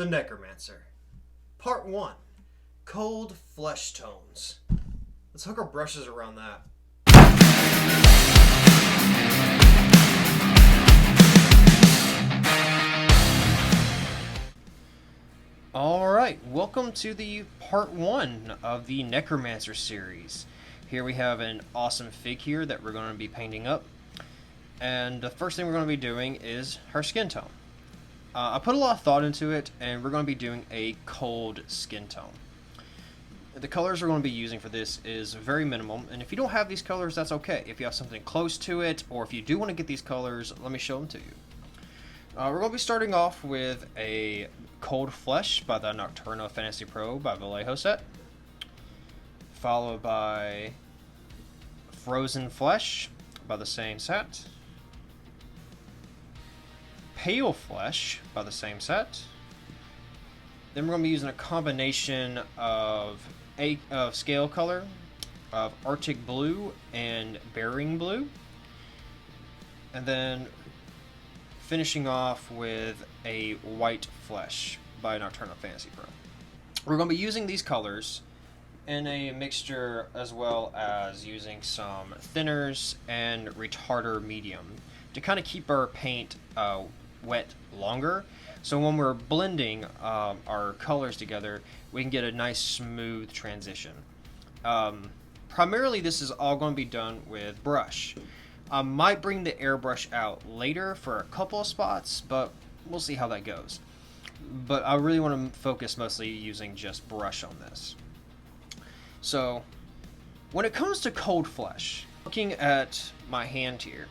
The Necromancer. Part 1. Cold Flesh Tones. Let's hook our brushes around that. Alright, welcome to the Part 1 of the Necromancer series. Here we have an awesome fig here that we're going to be painting up. And the first thing we're going to be doing is her skin tone. I put a lot of thought into it, and we're going to be doing a cold skin tone. The colors we're going to be using for this is very minimal, and if you don't have these colors, that's okay. If you have something close to it, or if you do want to get these colors, let me show them to you. We're going to be starting off with a Cold Flesh by the Nocturno Fantasy Pro by Vallejo set, followed by Frozen Flesh by the same set, Pale Flesh by the same set. Then we're going to be using a combination of scale color of Arctic Blue and Bearing Blue, and then finishing off with a White Flesh by Nocturno Fantasy Pro. We're going to be using these colors in a mixture, as well as using some thinners and retarder medium to kind of keep our paint wet longer, so when we're blending our colors together, we can get a nice smooth transition. Primarily this is all going to be done with brush. I might bring the airbrush out later for a couple of spots, but we'll see how that goes. But I really want to focus mostly using just brush on this. So when it comes to Cold Flesh, looking at my hand here,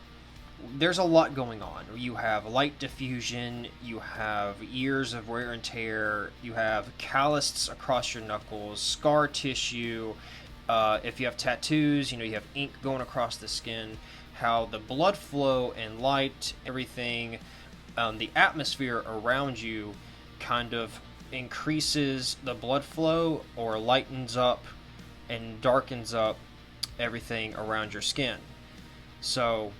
there's a lot going on. You have light diffusion, you have years of wear and tear, you have calluses across your knuckles, scar tissue, if you have tattoos, you have ink going across the skin, how the blood flow and light, everything, the atmosphere around you kind of increases the blood flow or lightens up and darkens up everything around your skin. So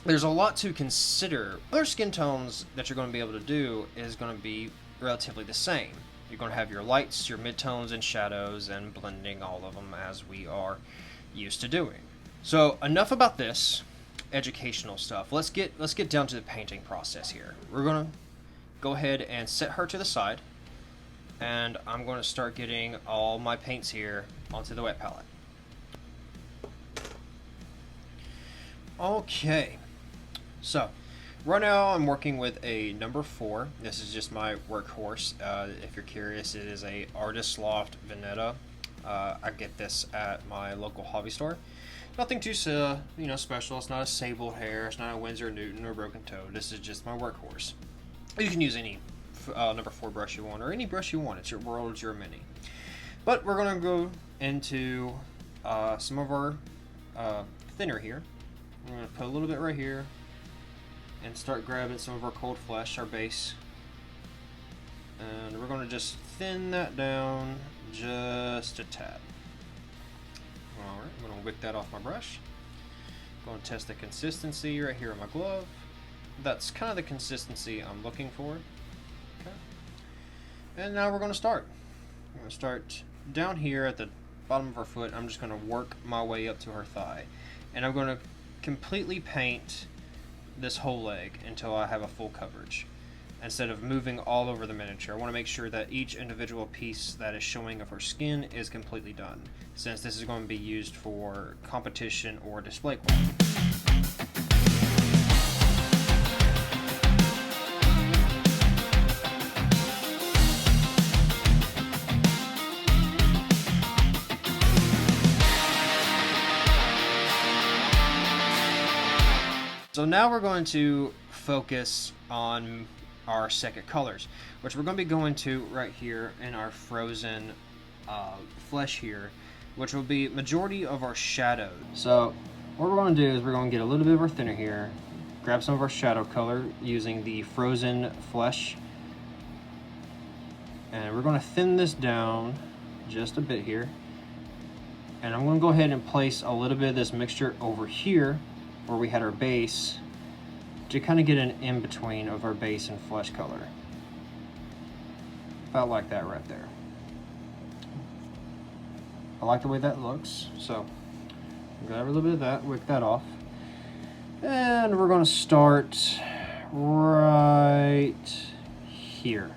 there's a lot to consider. Other skin tones that you're going to be able to do is going to be relatively the same. You're going to have your lights, your midtones, and shadows, and blending all of them as we are used to doing. So enough about this educational stuff. Let's get down to the painting process here. We're going to go ahead and set her to the side, and I'm going to start getting all my paints here onto the wet palette. Okay. So, right now I'm working with a number 4. This is just my workhorse. If you're curious, it is a Artist Loft Veneta. I get this at my local hobby store. Nothing too special. It's not a sable hair. It's not a Winsor Newton or Broken Toe. This is just my workhorse. You can use any number 4 brush you want, or any brush you want. It's your world. It's your mini. But we're going to go into some of our thinner here. I'm going to put a little bit right here and start grabbing some of our Cold Flesh, our base, and we're going to just thin that down just a tad. Alright, I'm going to wick that off my brush. I'm going to test the consistency right here on my glove. That's kind of the consistency I'm looking for. Okay. And now we're going to start. I'm going to start down here at the bottom of her foot. I'm just going to work my way up to her thigh, and I'm going to completely paint this whole leg until I have a full coverage, instead of moving all over the miniature. I want to make sure that each individual piece that is showing of her skin is completely done, since this is going to be used for competition or display quality. So now we're going to focus on our second colors, which we're going to be going to right here in our Frozen Flesh here, which will be majority of our shadows. So what we're going to do is we're going to get a little bit of our thinner here, grab some of our shadow color using the Frozen Flesh, and we're going to thin this down just a bit here. And I'm going to go ahead and place a little bit of this mixture over here where we had our base, to kind of get an in-between of our base and flesh color. About like that right there. I like the way that looks, so grab a little bit of that, wick that off. And we're going to start right here.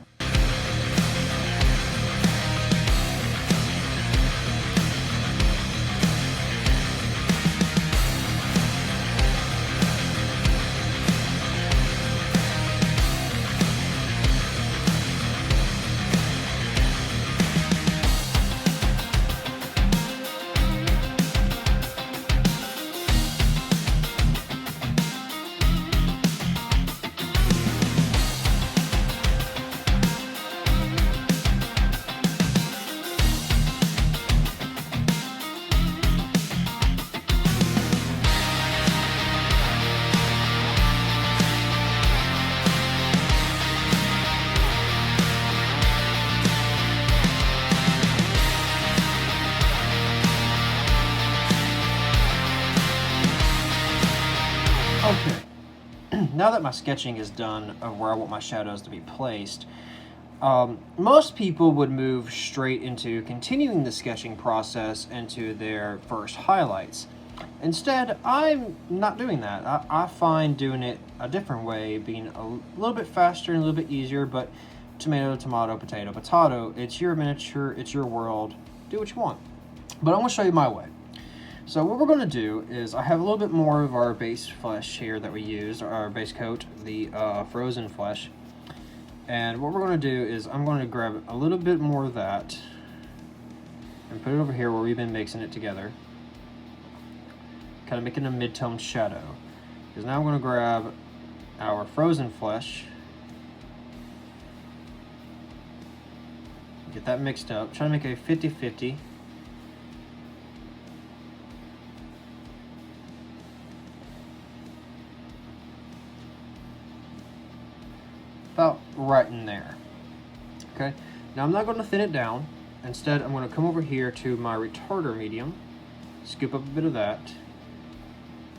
Okay, now that my sketching is done of where I want my shadows to be placed, most people would move straight into continuing the sketching process into their first highlights. Instead, I'm not doing that. I find doing it a different way, being a little bit faster and a little bit easier, but tomato, tomato, potato, potato. It's your miniature, it's your world. Do what you want. But I'm going to show you my way. So what we're going to do is, I have a little bit more of our base flesh here that we used, our base coat, the frozen flesh. And what we're going to do is, I'm going to grab a little bit more of that and put it over here where we've been mixing it together. Kind of making a mid-tone shadow. Because now I'm going to grab our frozen flesh, get that mixed up, try to make a 50-50. About right in there. Okay, now I'm not going to thin it down. Instead, I'm going to come over here to my retarder medium, scoop up a bit of that,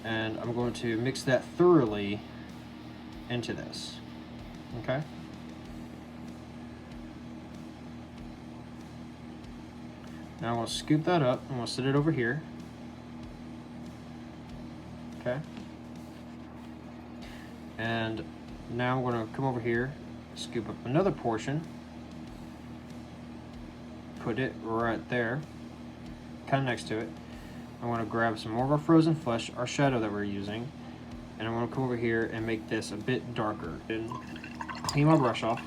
and I'm going to mix that thoroughly into this. Okay, now I'm going to scoop that up. I'm going to set it over here. Okay, and now I'm going to come over here, scoop up another portion, put it right there, kind of next to it. I'm going to grab some more of our frozen flesh, our shadow that we're using, and I'm going to come over here and make this a bit darker. And clean my brush off,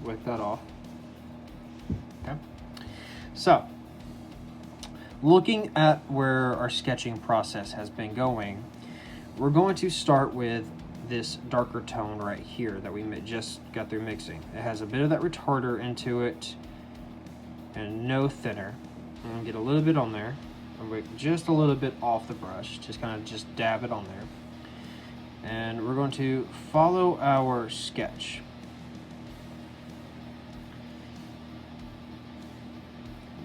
wick that off. Okay. So, looking at where our sketching process has been going, we're going to start with this darker tone right here that we just got through mixing. It has a bit of that retarder into it and no thinner. I'm going to get a little bit on there. I'm going to just a little bit off the brush, just kind of just dab it on there. And we're going to follow our sketch.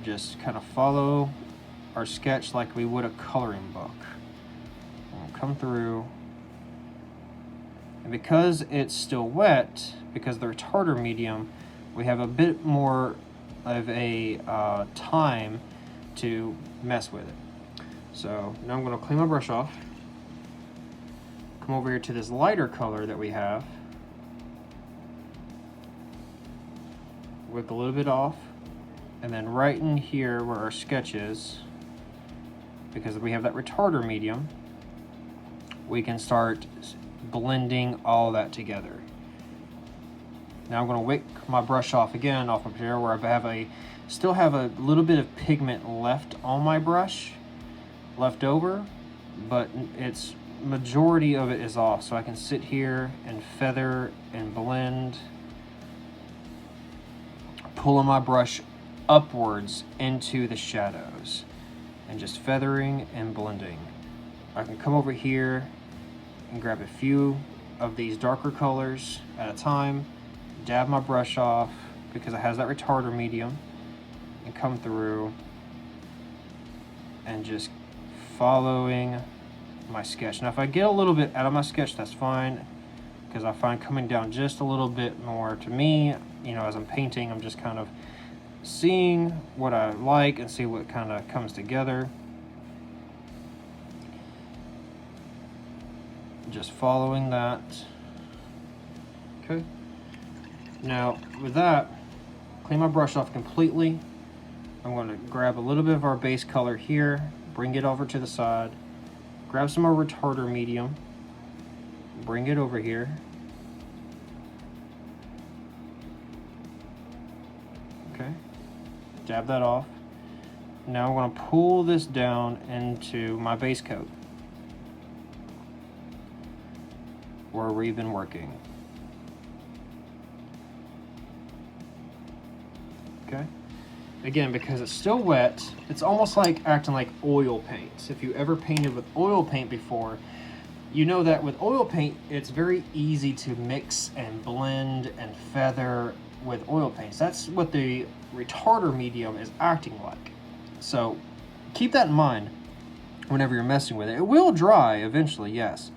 Just kind of follow our sketch like we would a coloring book. Come through, and because it's still wet, because the retarder medium, we have a bit more of a time to mess with it. So now I'm going to clean my brush off, come over here to this lighter color that we have, wick a little bit off, and then right in here where our sketch is, because we have that retarder medium, we can start blending all that together. Now I'm going to wick my brush off again off of here where I still have a little bit of pigment left on my brush, left over, but it's majority of it is off, so I can sit here and feather and blend, pulling my brush upwards into the shadows and just feathering and blending. I can come over here and grab a few of these darker colors at a time, dab my brush off because it has that retarder medium, and come through and just following my sketch. Now if I get a little bit out of my sketch, that's fine. because I find coming down just a little bit more, to me, you know, as I'm painting, I'm just kind of seeing what I like and see what kind of comes together. Just following that. Okay. Now, with that, clean my brush off completely. I'm going to grab a little bit of our base color here, bring it over to the side, grab some more retarder medium, bring it over here. Okay. Dab that off. Now I'm going to pull this down into my base coat where we've been working. Okay. Again, because it's still wet, it's almost like acting like oil paint. If you ever painted with oil paint before, you know that with oil paint, it's very easy to mix and blend and feather with oil paints. That's what the retarder medium is acting like. So keep that in mind whenever you're messing with it. It will dry eventually, yes,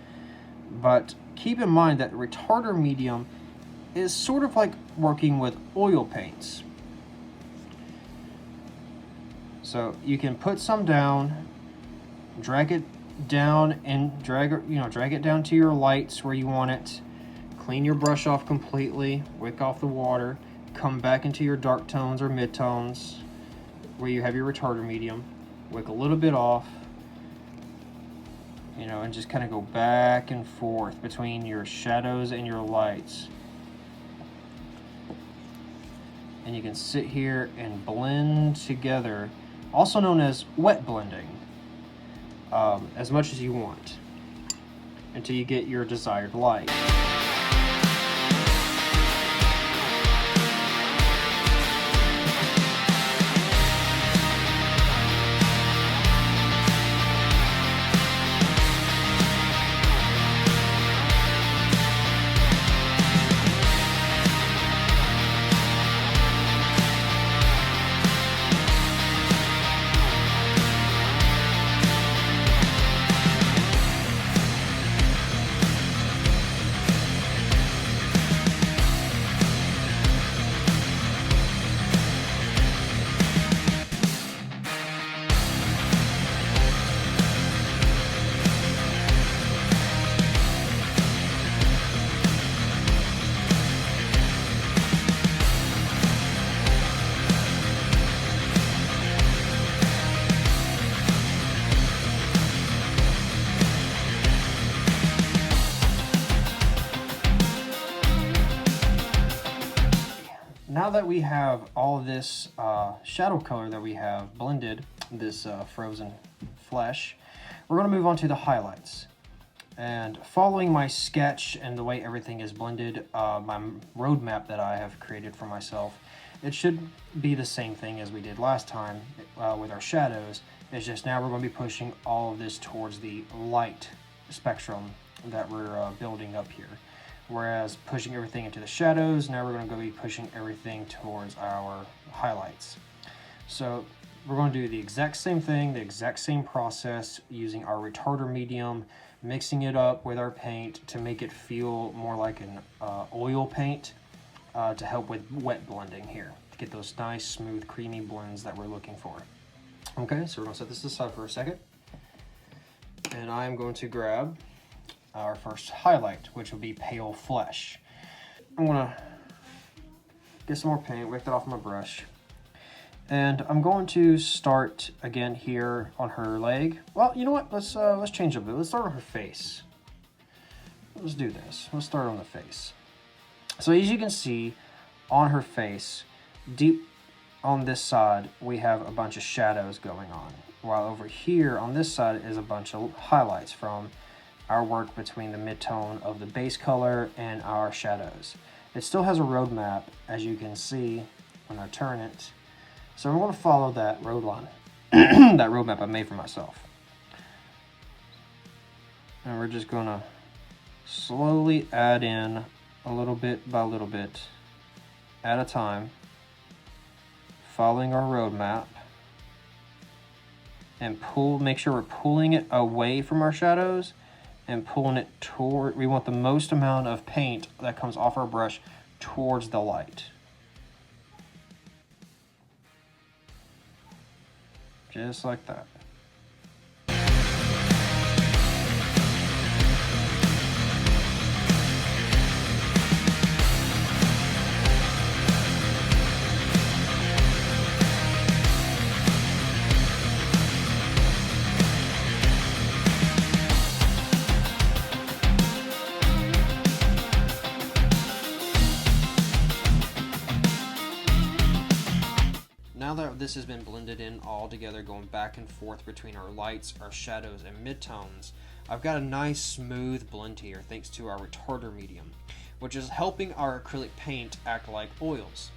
but keep in mind that retarder medium is sort of like working with oil paints. So you can put some down, drag it down, and drag it down to your lights where you want it. Clean your brush off completely, wick off the water, come back into your dark tones or mid-tones where you have your retarder medium, wick a little bit off, you know, and just kind of go back and forth between your shadows and your lights. And you can sit here and blend together, also known as wet blending, as much as you want until you get your desired light. Now that we have all of this shadow color that we have blended, this frozen flesh, we're going to move on to the highlights. And following my sketch and the way everything is blended, my roadmap that I have created for myself, it should be the same thing as we did last time with our shadows. It's just now we're going to be pushing all of this towards the light spectrum that we're building up here. Whereas pushing everything into the shadows, now we're going to go be pushing everything towards our highlights. So we're going to do the exact same thing, the exact same process, using our retarder medium, mixing it up with our paint to make it feel more like an oil paint to help with wet blending here, to get those nice, smooth, creamy blends that we're looking for. Okay, so we're going to set this aside for a second. And I'm going to grab our first highlight, which will be pale flesh. I'm gonna get some more paint, wick that off my brush, and I'm going to start again here on her leg. Well, you know what? Let's change it a bit. Let's start on her face. Let's do this. Let's start on the face. So as you can see, on her face, deep on this side, we have a bunch of shadows going on, while over here on this side is a bunch of highlights from our work between the mid-tone of the base color and our shadows. It still has a roadmap, as you can see when I turn it. So I'm going to follow that road line, that roadmap I made for myself. And we're just going to slowly add in a little bit by little bit at a time, following our roadmap, and make sure we're pulling it away from our shadows and pulling it toward, we want the most amount of paint that comes off our brush towards the light. Just like that. Now that this has been blended in all together, going back and forth between our lights, our shadows, and midtones, I've got a nice smooth blend here thanks to our retarder medium, which is helping our acrylic paint act like oils,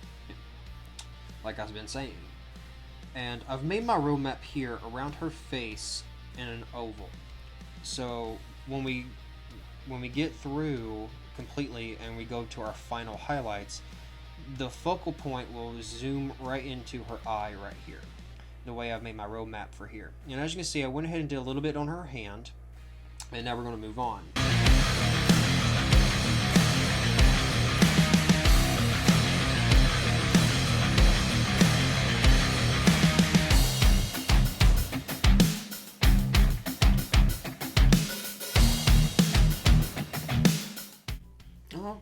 like I've been saying. And I've made my roadmap here around her face in an oval. So when we get through completely and we go to our final highlights, the focal point will zoom right into her eye right here, the way I've made my roadmap for here. And as you can see, I went ahead and did a little bit on her hand, and now we're going to move on.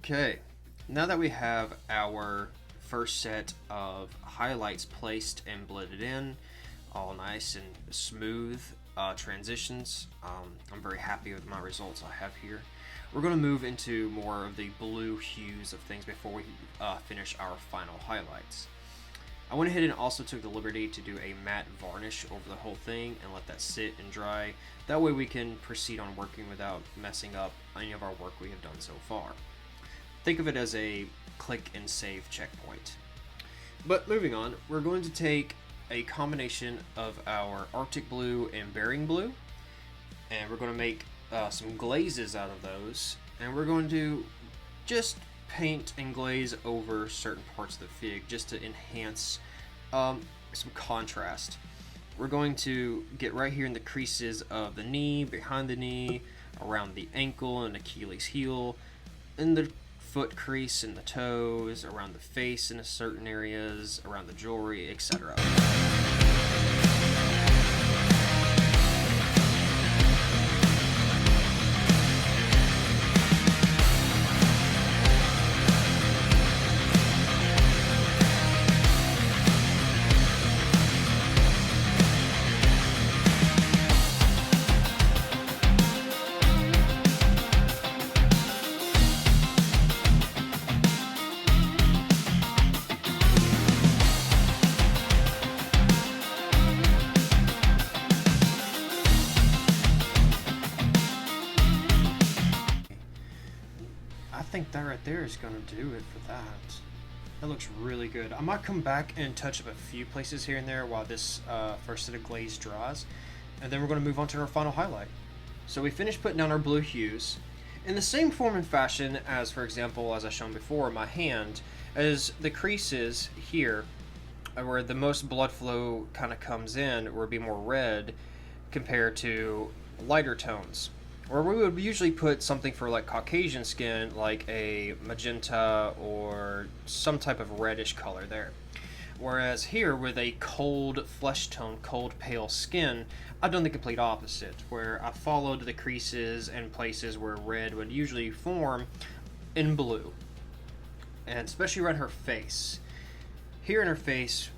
Okay, now that we have our first set of highlights placed and blended in, all nice and smooth transitions, I'm very happy with my results I have here. We're going to move into more of the blue hues of things before we finish our final highlights. I went ahead and also took the liberty to do a matte varnish over the whole thing and let that sit and dry. That way we can proceed on working without messing up any of our work we have done so far. Think of it as a click and save checkpoint. But moving on, we're going to take a combination of our Arctic blue and Bering blue, and we're going to make some glazes out of those, and we're going to just paint and glaze over certain parts of the fig just to enhance some contrast. We're going to get right here in the creases of the knee, behind the knee, around the ankle and Achilles heel, in the foot crease and the toes, around the face in certain areas, around the jewelry, etc. I think that right there is going to do it for that. That looks really good. I might come back and touch up a few places here and there while this first set of glaze dries, and then we're going to move on to our final highlight. So we finished putting down our blue hues. In the same form and fashion as, for example, as I shown before, my hand, as the creases here, where the most blood flow kind of comes in, would be more red compared to lighter tones. Or we would usually put something for like Caucasian skin, like a magenta or some type of reddish color there. Whereas here, with a cold flesh tone, cold pale skin, I've done the complete opposite, where I followed the creases and places where red would usually form in blue. And especially around her face. Here in her face,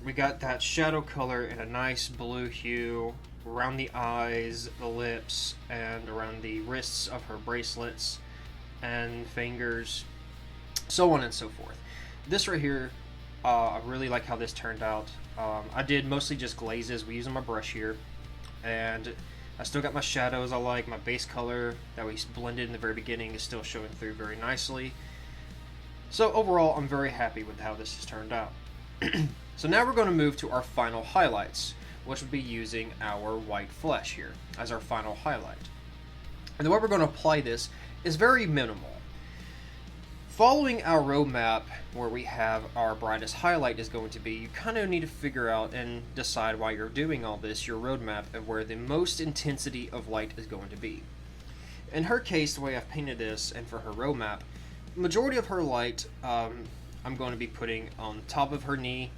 we got that shadow color in a nice blue hue, around the eyes, the lips, and around the wrists of her bracelets and fingers, so on and so forth. This right here, I really like how this turned out. I did mostly just glazes. We're using my brush here, and I still got my shadows I like. My base color that we blended in the very beginning is still showing through very nicely. So overall, I'm very happy with how this has turned out. So now we're going to move to our final highlights, which will be using our white flesh here as our final highlight. And the way we're going to apply this is very minimal. Following our roadmap where we have our brightest highlight is going to be, you kind of need to figure out and decide while you're doing all this, your roadmap of where the most intensity of light is going to be. in her case, the way I've painted this, and for her road map, majority of her light, I'm going to be putting on top of her knee,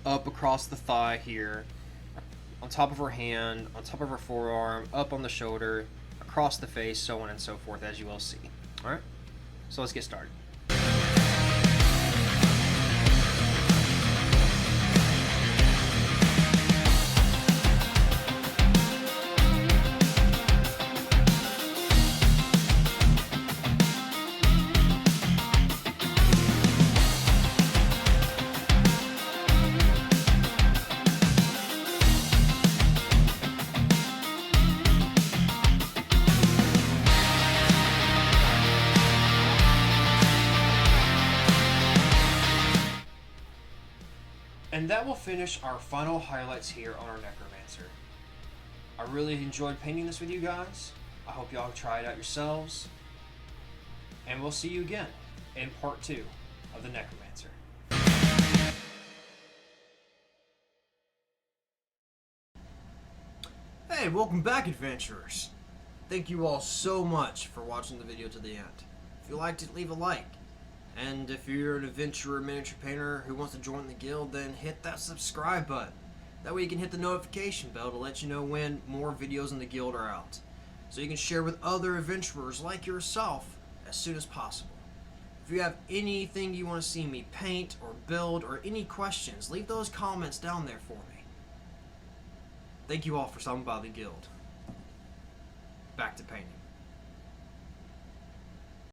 up across the thigh here, on top of her hand, on top of her forearm, up on the shoulder, across the face, so on and so forth, as you will see. Alright, so let's get started. And that will finish our final highlights here on our Necromancer. I really enjoyed painting this with you guys. I hope y'all try it out yourselves. And we'll see you again in part 2 of the Necromancer. Hey, welcome back, adventurers. Thank you all so much for watching the video to the end. If you liked it, leave a like. And if you're an adventurer miniature painter who wants to join the guild, then hit that subscribe button. That way you can hit the notification bell to let you know when more videos in the guild are out. So you can share with other adventurers like yourself as soon as possible. If you have anything you want to see me paint or build or any questions, leave those comments down there for me. Thank you all for stopping by the guild. Back to painting.